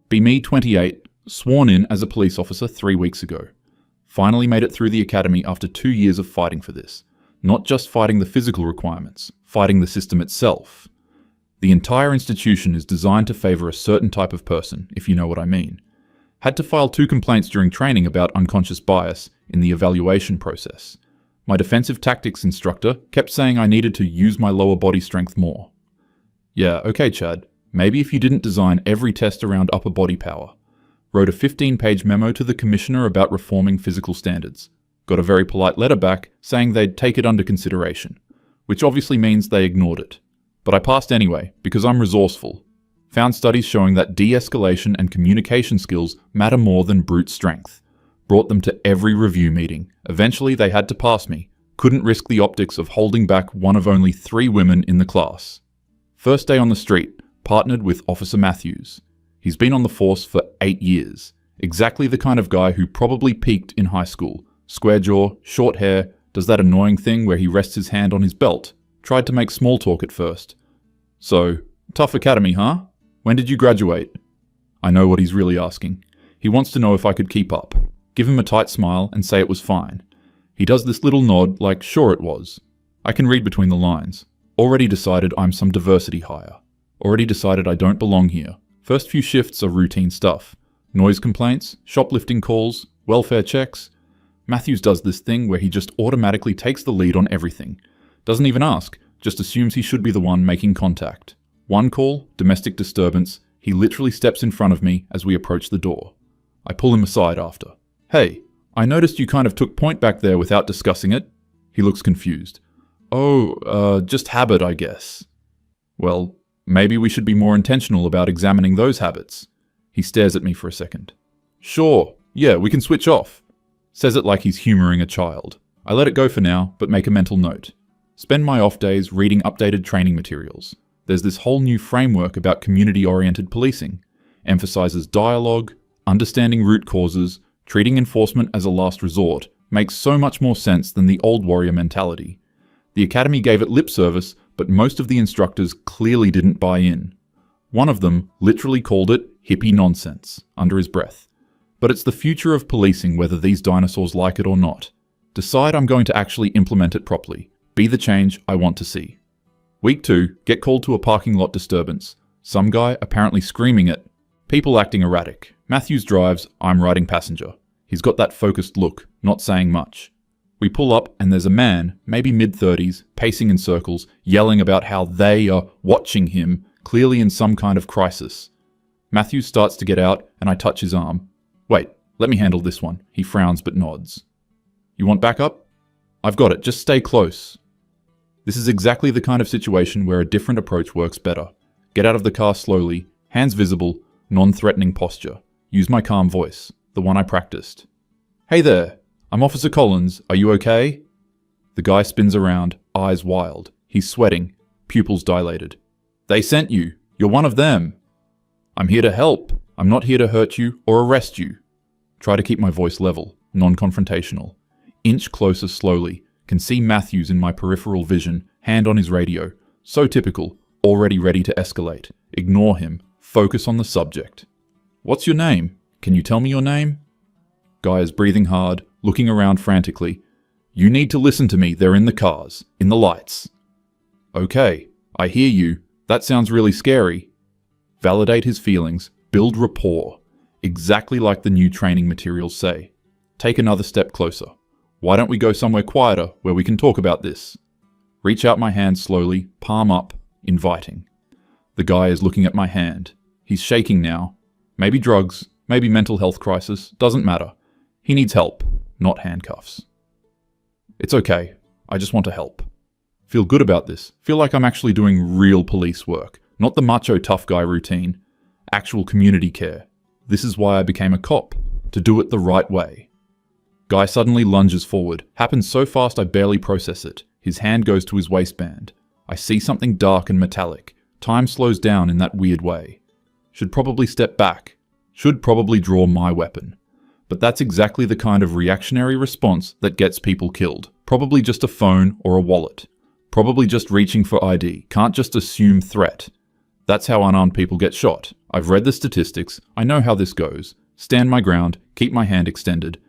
Be me, 28, sworn in as a police officer 3 weeks ago. Finally made it through the academy after 2 years of fighting for this. Not just fighting the physical requirements, fighting the system itself. The entire institution is designed to favour a certain type of person, if you know what I mean. Had to file 2 complaints during training about unconscious bias in the evaluation process. My defensive tactics instructor kept saying I needed to use my lower body strength more. Yeah, okay Chad, maybe if you didn't design every test around upper body power. Wrote a 15-page memo to the commissioner about reforming physical standards. Got a very polite letter back saying they'd take it under consideration, which obviously means they ignored it. But I passed anyway, because I'm resourceful. Found studies showing that de-escalation and communication skills matter more than brute strength. Brought them to every review meeting. Eventually they had to pass me. Couldn't risk the optics of holding back one of only 3 women in the class. First day on the street, partnered with Officer Matthews. He's been on the force for 8 years. Exactly the kind of guy who probably peaked in high school. Square jaw, short hair, does that annoying thing where he rests his hand on his belt. Tried to make small talk at first. So, tough academy, huh? When did you graduate? I know what he's really asking. He wants to know if I could keep up. Give him a tight smile and say it was fine. He does this little nod like sure it was. I can read between the lines. Already decided I'm some diversity hire. Already decided I don't belong here. First few shifts are routine stuff. Noise complaints, shoplifting calls, welfare checks. Matthews does this thing where he just automatically takes the lead on everything. Doesn't even ask, just assumes he should be the one making contact. One call, domestic disturbance, he literally steps in front of me as we approach the door. I pull him aside after. Hey, I noticed you kind of took point back there without discussing it. He looks confused. Oh, just habit, I guess. Well, maybe we should be more intentional about examining those habits. He stares at me for a second. Sure, yeah, we can switch off. Says it like he's humouring a child. I let it go for now, but make a mental note. Spend my off days reading updated training materials. There's this whole new framework about community-oriented policing. Emphasizes dialogue, understanding root causes, treating enforcement as a last resort. Makes so much more sense than the old warrior mentality. The academy gave it lip service, but most of the instructors clearly didn't buy in. One of them literally called it hippie nonsense, under his breath. But it's the future of policing whether these dinosaurs like it or not. Decide I'm going to actually implement it properly. Be the change I want to see. Week 2, get called to a parking lot disturbance. Some guy apparently screaming it. People acting erratic. Matthews drives, I'm riding passenger. He's got that focused look, not saying much. We pull up and there's a man, maybe mid-30s, pacing in circles, yelling about how they are watching him, clearly in some kind of crisis. Matthews starts to get out and I touch his arm. Wait, let me handle this one. He frowns but nods. You want backup? I've got it, just stay close. This is exactly the kind of situation where a different approach works better. Get out of the car slowly, hands visible, non-threatening posture. Use my calm voice, the one I practiced. Hey there, I'm Officer Collins, are you okay? The guy spins around, eyes wild. He's sweating, pupils dilated. They sent you, you're one of them. I'm here to help, I'm not here to hurt you or arrest you. Try to keep my voice level, non-confrontational. Inch closer slowly. Can see Matthews in my peripheral vision, hand on his radio. So typical, already ready to escalate. Ignore him, focus on the subject. What's your name? Can you tell me your name? Guy is breathing hard, looking around frantically. You need to listen to me, they're in the cars, in the lights. Okay, I hear you, that sounds really scary. Validate his feelings, build rapport. Exactly like the new training materials say. Take another step closer. Why don't we go somewhere quieter where we can talk about this? Reach out my hand slowly, palm up, inviting. The guy is looking at my hand. He's shaking now. Maybe drugs, maybe mental health crisis, doesn't matter. He needs help, not handcuffs. It's okay, I just want to help. Feel good about this. Feel like I'm actually doing real police work, not the macho tough guy routine. Actual community care. This is why I became a cop, to do it the right way. Guy suddenly lunges forward. Happens so fast I barely process it. His hand goes to his waistband. I see something dark and metallic. Time slows down in that weird way. Should probably step back. Should probably draw my weapon. But that's exactly the kind of reactionary response that gets people killed. Probably just a phone or a wallet. Probably just reaching for ID. Can't just assume threat. That's how unarmed people get shot. I've read the statistics, I know how this goes. Stand my ground, keep my hand extended.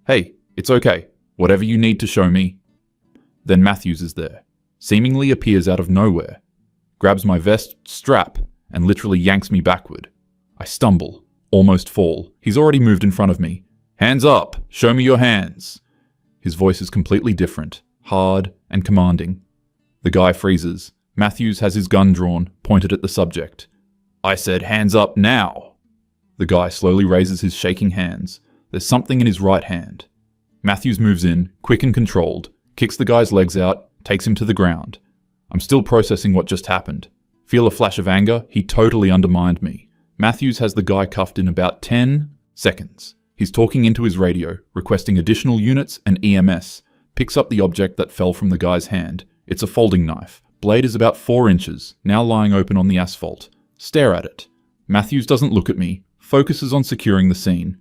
Hey, it's okay. Whatever you need to show me. Then Matthews is there. Seemingly appears out of nowhere. Grabs my vest strap and literally yanks me backward. I stumble, almost fall. He's already moved in front of me. Hands up! Show me your hands! His voice is completely different, hard and commanding. The guy freezes. Matthews has his gun drawn, pointed at the subject. I said, hands up now! The guy slowly raises his shaking hands. There's something in his right hand. Matthews moves in, quick and controlled, kicks the guy's legs out, takes him to the ground. I'm still processing what just happened. Feel a flash of anger? He totally undermined me. Matthews has the guy cuffed in about 10 seconds. He's talking into his radio, requesting additional units and EMS. Picks up the object that fell from the guy's hand. It's a folding knife. Blade is about 4 inches, now lying open on the asphalt. Stare at it. Matthews doesn't look at me, focuses on securing the scene.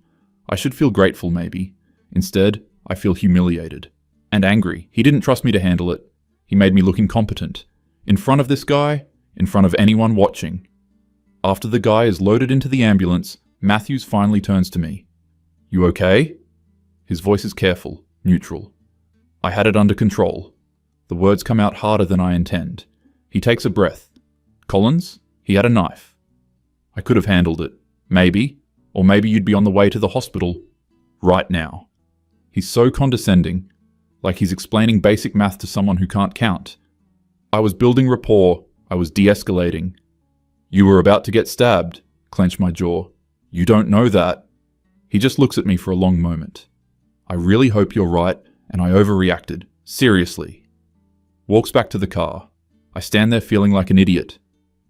I should feel grateful maybe. Instead, I feel humiliated. And angry. He didn't trust me to handle it. He made me look incompetent. In front of this guy, in front of anyone watching. After the guy is loaded into the ambulance, Matthews finally turns to me. You okay? His voice is careful, neutral. I had it under control. The words come out harder than I intend. He takes a breath. Collins, he had a knife. I could have handled it. Maybe. Or maybe you'd be on the way to the hospital. Right now. He's so condescending. Like he's explaining basic math to someone who can't count. I was building rapport. I was de-escalating. You were about to get stabbed. Clench my jaw. You don't know that. He just looks at me for a long moment. I really hope you're right, and I overreacted. Seriously. Walks back to the car. I stand there feeling like an idiot.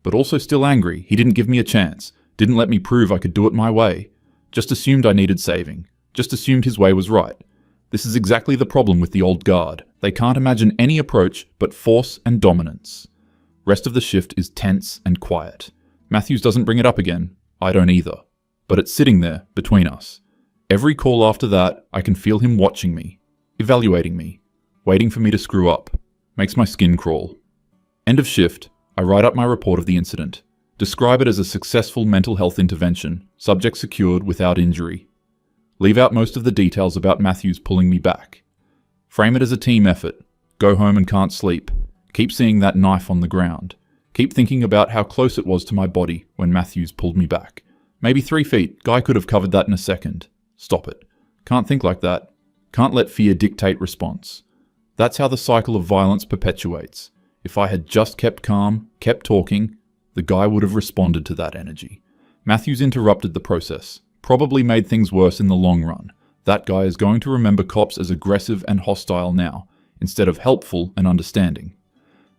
But also still angry. He didn't give me a chance. Didn't let me prove I could do it my way. Just assumed I needed saving. Just assumed his way was right. This is exactly the problem with the old guard. They can't imagine any approach but force and dominance. Rest of the shift is tense and quiet. Matthews doesn't bring it up again. I don't either. But it's sitting there, between us. Every call after that, I can feel him watching me, evaluating me, waiting for me to screw up. Makes my skin crawl. End of shift, I write up my report of the incident. Describe it as a successful mental health intervention, subject secured without injury. Leave out most of the details about Matthews pulling me back. Frame it as a team effort. Go home and can't sleep. Keep seeing that knife on the ground. Keep thinking about how close it was to my body when Matthews pulled me back. Maybe 3 feet. Guy could have covered that in a second. Stop it. Can't think like that. Can't let fear dictate response. That's how the cycle of violence perpetuates. If I had just kept calm, kept talking, the guy would have responded to that energy. Matthews interrupted the process. Probably made things worse in the long run. That guy is going to remember cops as aggressive and hostile now, instead of helpful and understanding.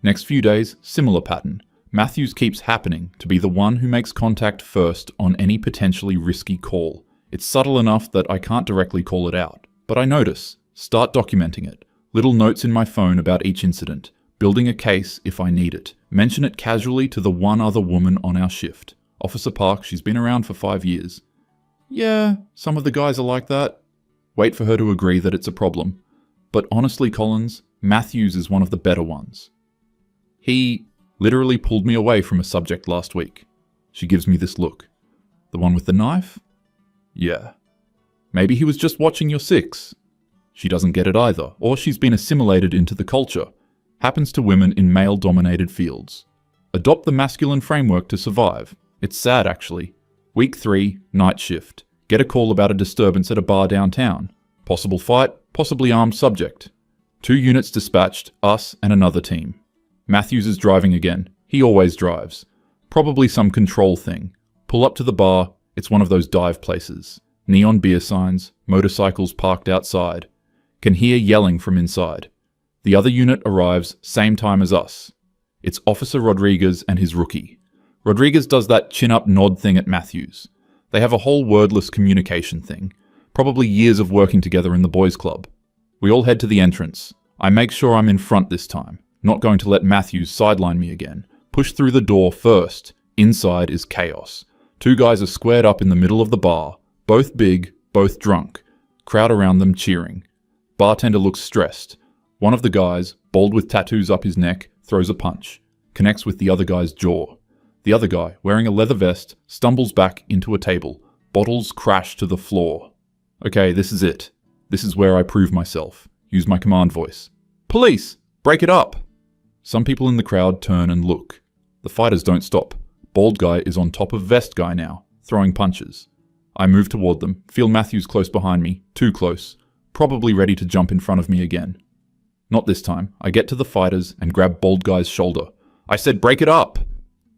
Next few days, similar pattern. Matthews keeps happening to be the one who makes contact first on any potentially risky call. It's subtle enough that I can't directly call it out, but I notice. Start documenting it. Little notes in my phone about each incident. Building a case if I need it. Mention it casually to the one other woman on our shift. Officer Park, she's been around for 5 years. Yeah, some of the guys are like that. Wait for her to agree that it's a problem. But honestly, Collins, Matthews is one of the better ones. He literally pulled me away from a subject last week. She gives me this look. The one with the knife? Yeah. Maybe he was just watching your 6. She doesn't get it either, or she's been assimilated into the culture. Happens to women in male-dominated fields. Adopt the masculine framework to survive. It's sad, actually. Week 3, night shift. Get a call about a disturbance at a bar downtown. Possible fight, possibly armed subject. 2 units dispatched, us and another team. Matthews is driving again. He always drives. Probably some control thing. Pull up to the bar. It's one of those dive places. Neon beer signs, motorcycles parked outside. Can hear yelling from inside. The other unit arrives same time as us. It's Officer Rodriguez and his rookie. Rodriguez does that chin-up nod thing at Matthews. They have a whole wordless communication thing. Probably years of working together in the boys' club. We all head to the entrance. I make sure I'm in front this time. Not going to let Matthews sideline me again. Push through the door first. Inside is chaos. 2 guys are squared up in the middle of the bar. Both big, both drunk. Crowd around them cheering. Bartender looks stressed. One of the guys, bald with tattoos up his neck, throws a punch. Connects with the other guy's jaw. The other guy, wearing a leather vest, stumbles back into a table. Bottles crash to the floor. Okay, this is it. This is where I prove myself. Use my command voice. Police! Break it up! Some people in the crowd turn and look. The fighters don't stop. Bald guy is on top of vest guy now, throwing punches. I move toward them, feel Matthews close behind me, too close, probably ready to jump in front of me again. Not this time. I get to the fighters and grab bald guy's shoulder. I said break it up!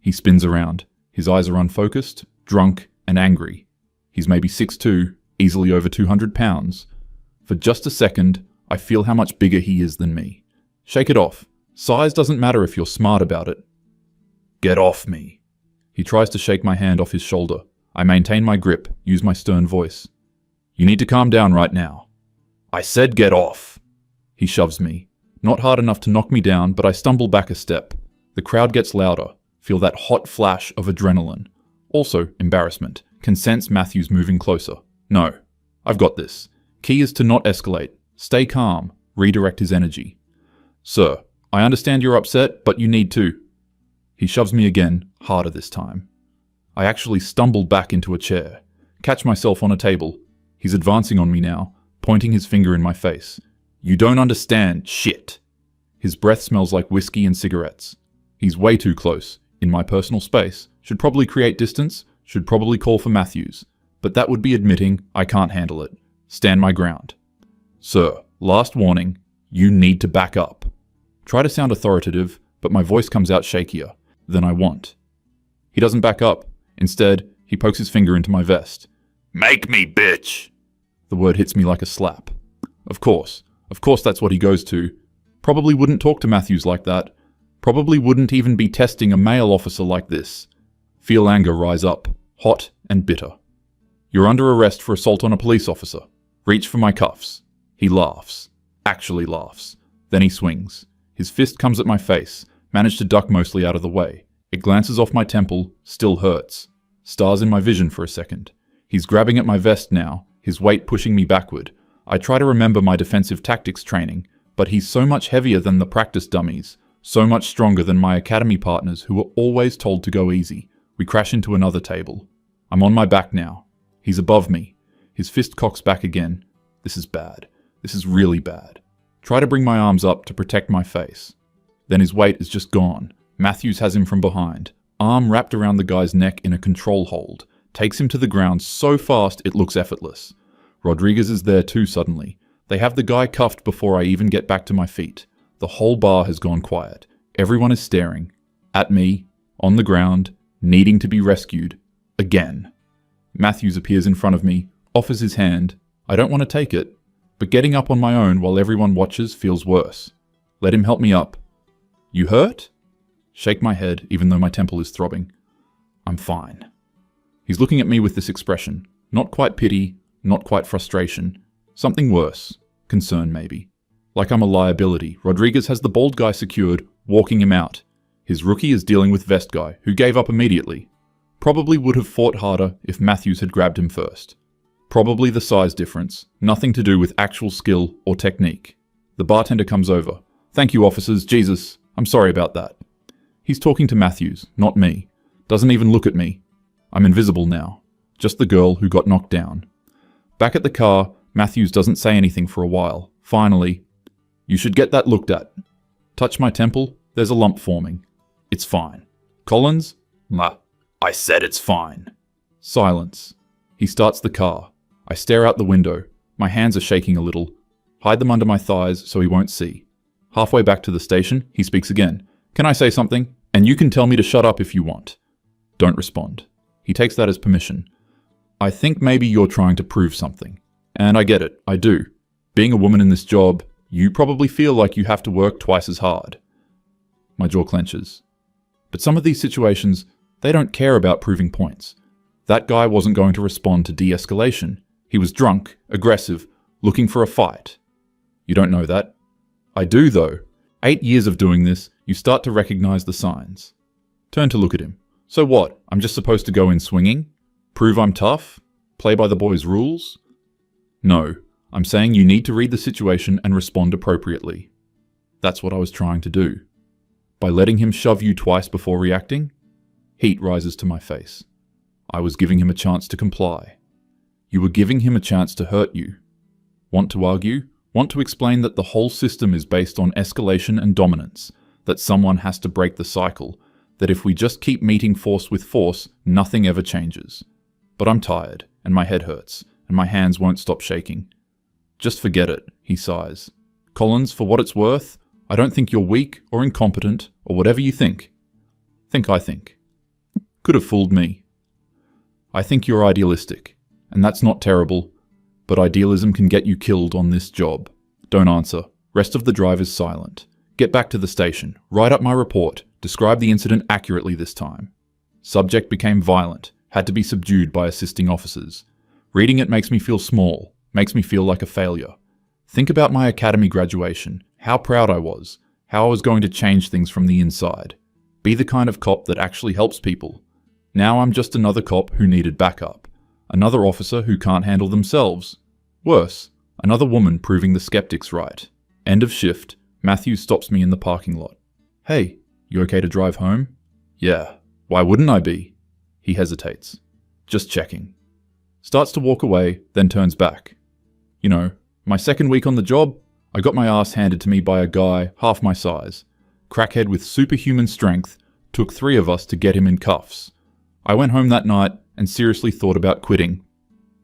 He spins around. His eyes are unfocused, drunk, and angry. He's maybe 6'2", easily over 200 pounds. For just a second, I feel how much bigger he is than me. Shake it off. Size doesn't matter if you're smart about it. Get off me. He tries to shake my hand off his shoulder. I maintain my grip, use my stern voice. You need to calm down right now. I said get off. He shoves me. Not hard enough to knock me down, but I stumble back a step. The crowd gets louder. Feel that hot flash of adrenaline. Also, embarrassment. Can sense Matthews moving closer. No. I've got this. Key is to not escalate. Stay calm. Redirect his energy. Sir, I understand you're upset, but you need to. He shoves me again, harder this time. I actually stumble back into a chair. Catch myself on a table. He's advancing on me now, pointing his finger in my face. You don't understand shit. His breath smells like whiskey and cigarettes. He's way too close. In my personal space. Should probably create distance. Should probably call for Matthews. But that would be admitting I can't handle it. Stand my ground. Sir, last warning. You need to back up. Try to sound authoritative, but my voice comes out shakier than I want. He doesn't back up. Instead, he pokes his finger into my vest. Make me, bitch! The word hits me like a slap. Of course that's what he goes to. Probably wouldn't talk to Matthews like that. Probably wouldn't even be testing a male officer like this. Feel anger rise up, hot and bitter. You're under arrest for assault on a police officer. Reach for my cuffs. He laughs. Actually laughs. Then he swings. His fist comes at my face. Manage to duck mostly out of the way. It glances off my temple, still hurts. Stars in my vision for a second. He's grabbing at my vest now, his weight pushing me backward. I try to remember my defensive tactics training, but he's so much heavier than the practice dummies. So much stronger than my academy partners who were always told to go easy. We crash into another table. I'm on my back now. He's above me. His fist cocks back again. This is bad. This is really bad. Try to bring my arms up to protect my face. Then his weight is just gone. Matthews has him from behind. Arm wrapped around the guy's neck in a control hold. Takes him to the ground so fast it looks effortless. Rodriguez is there too suddenly. They have the guy cuffed before I even get back to my feet. The whole bar has gone quiet. Everyone is staring. At me, on the ground, needing to be rescued. Again. Matthews appears in front of me, offers his hand. I don't want to take it, but getting up on my own while everyone watches feels worse. Let him help me up. You hurt? Shake my head, even though my temple is throbbing. I'm fine. He's looking at me with this expression. Not quite pity, not quite frustration. Something worse. Concern, maybe. Like I'm a liability. Rodriguez has the bald guy secured, walking him out. His rookie is dealing with vest guy, who gave up immediately. Probably would have fought harder if Matthews had grabbed him first. Probably the size difference. Nothing to do with actual skill or technique. The bartender comes over. Thank you, officers. Jesus. I'm sorry about that. He's talking to Matthews, not me. Doesn't even look at me. I'm invisible now. Just the girl who got knocked down. Back at the car, Matthews doesn't say anything for a while. Finally, you should get that looked at. Touch my temple, there's a lump forming. It's fine. Collins? Nah, I said it's fine. Silence. He starts the car. I stare out the window. My hands are shaking a little. Hide them under my thighs so he won't see. Halfway back to the station, he speaks again. Can I say something? And you can tell me to shut up if you want. Don't respond. He takes that as permission. I think maybe you're trying to prove something. And I get it, I do. Being a woman in this job, you probably feel like you have to work twice as hard. My jaw clenches. But some of these situations, they don't care about proving points. That guy wasn't going to respond to de-escalation. He was drunk, aggressive, looking for a fight. You don't know that. I do, though. 8 years of doing this, you start to recognize the signs. Turn to look at him. So what? I'm just supposed to go in swinging? Prove I'm tough? Play by the boys' rules? No. I'm saying you need to read the situation and respond appropriately. That's what I was trying to do. By letting him shove you twice before reacting? Heat rises to my face. I was giving him a chance to comply. You were giving him a chance to hurt you. Want to argue? Want to explain that the whole system is based on escalation and dominance, that someone has to break the cycle, that if we just keep meeting force with force, nothing ever changes. But I'm tired, and my head hurts, and my hands won't stop shaking. Just forget it, he sighs. Collins, for what it's worth, I don't think you're weak or incompetent or whatever you think. Think I think. Could have fooled me. I think you're idealistic, and that's not terrible, but idealism can get you killed on this job. Don't answer. Rest of the drive is silent. Get back to the station. Write up my report. Describe the incident accurately this time. Subject became violent. Had to be subdued by assisting officers. Reading it makes me feel small. Makes me feel like a failure. Think about my academy graduation. How proud I was. How I was going to change things from the inside. Be the kind of cop that actually helps people. Now I'm just another cop who needed backup. Another officer who can't handle themselves. Worse, another woman proving the skeptics right. End of shift. Matthews stops me in the parking lot. Hey, you okay to drive home? Yeah. Why wouldn't I be? He hesitates. Just checking. Starts to walk away, then turns back. You know, my second week on the job, I got my ass handed to me by a guy half my size. Crackhead with superhuman strength. Took 3 of us to get him in cuffs. I went home that night and seriously thought about quitting.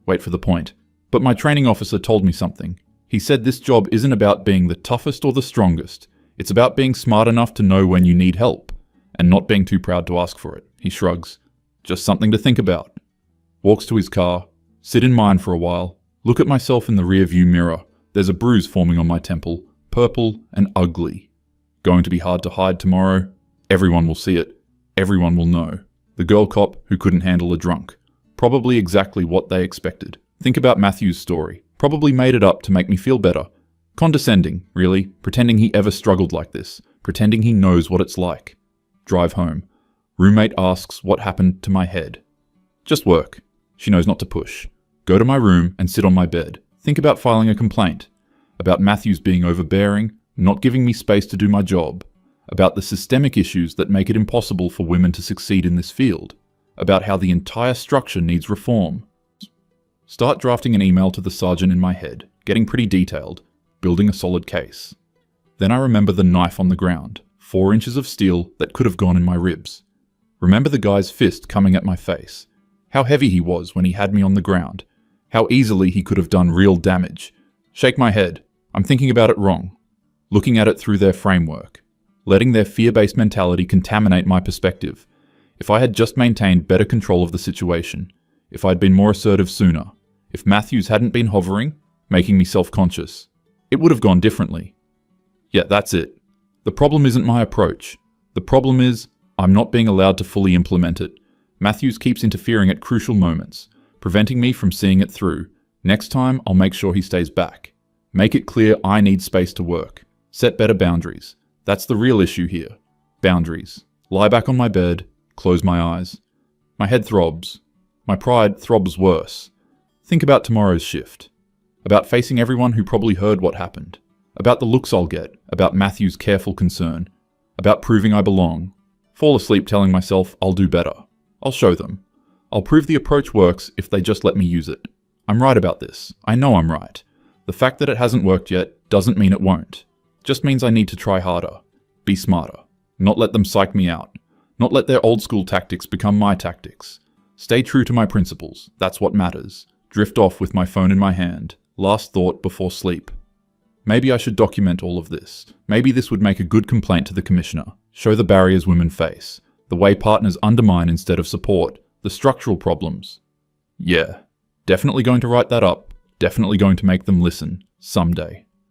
Wait for the point. But my training officer told me something. He said this job isn't about being the toughest or the strongest. It's about being smart enough to know when you need help, and not being too proud to ask for it. He shrugs. Just something to think about. Walks to his car, sit in mine for a while, look at myself in the rear-view mirror. There's a bruise forming on my temple, purple and ugly. Going to be hard to hide tomorrow. Everyone will see it. Everyone will know. The girl cop who couldn't handle a drunk. Probably exactly what they expected. Think about Matthew's story. Probably made it up to make me feel better. Condescending, really, pretending he ever struggled like this. Pretending he knows what it's like. Drive home. Roommate asks what happened to my head. Just work. She knows not to push. Go to my room and sit on my bed. Think about filing a complaint. About Matthews being overbearing, not giving me space to do my job. About the systemic issues that make it impossible for women to succeed in this field. About how the entire structure needs reform. Start drafting an email to the sergeant in my head, getting pretty detailed, building a solid case. Then I remember the knife on the ground, 4 inches of steel that could have gone in my ribs. Remember the guy's fist coming at my face. How heavy he was when he had me on the ground. How easily he could have done real damage. Shake my head. I'm thinking about it wrong. Looking at it through their framework. Letting their fear-based mentality contaminate my perspective. If I had just maintained better control of the situation. If I'd been more assertive sooner. If Matthews hadn't been hovering, making me self-conscious. It would have gone differently. Yeah, that's it. The problem isn't my approach. The problem is, I'm not being allowed to fully implement it. Matthews keeps interfering at crucial moments, preventing me from seeing it through. Next time, I'll make sure he stays back. Make it clear I need space to work. Set better boundaries. That's the real issue here. Boundaries. Lie back on my bed, close my eyes. My head throbs. My pride throbs worse. Think about tomorrow's shift. About facing everyone who probably heard what happened. About the looks I'll get. About Matthew's careful concern. About proving I belong. Fall asleep telling myself I'll do better. I'll show them. I'll prove the approach works if they just let me use it. I'm right about this. I know I'm right. The fact that it hasn't worked yet doesn't mean it won't. Just means I need to try harder. Be smarter. Not let them psych me out. Not let their old school tactics become my tactics. Stay true to my principles. That's what matters. Drift off with my phone in my hand. Last thought before sleep. Maybe I should document all of this. Maybe this would make a good complaint to the commissioner. Show the barriers women face. The way partners undermine instead of support. The structural problems. Yeah. Definitely going to write that up. Definitely going to make them listen. Someday.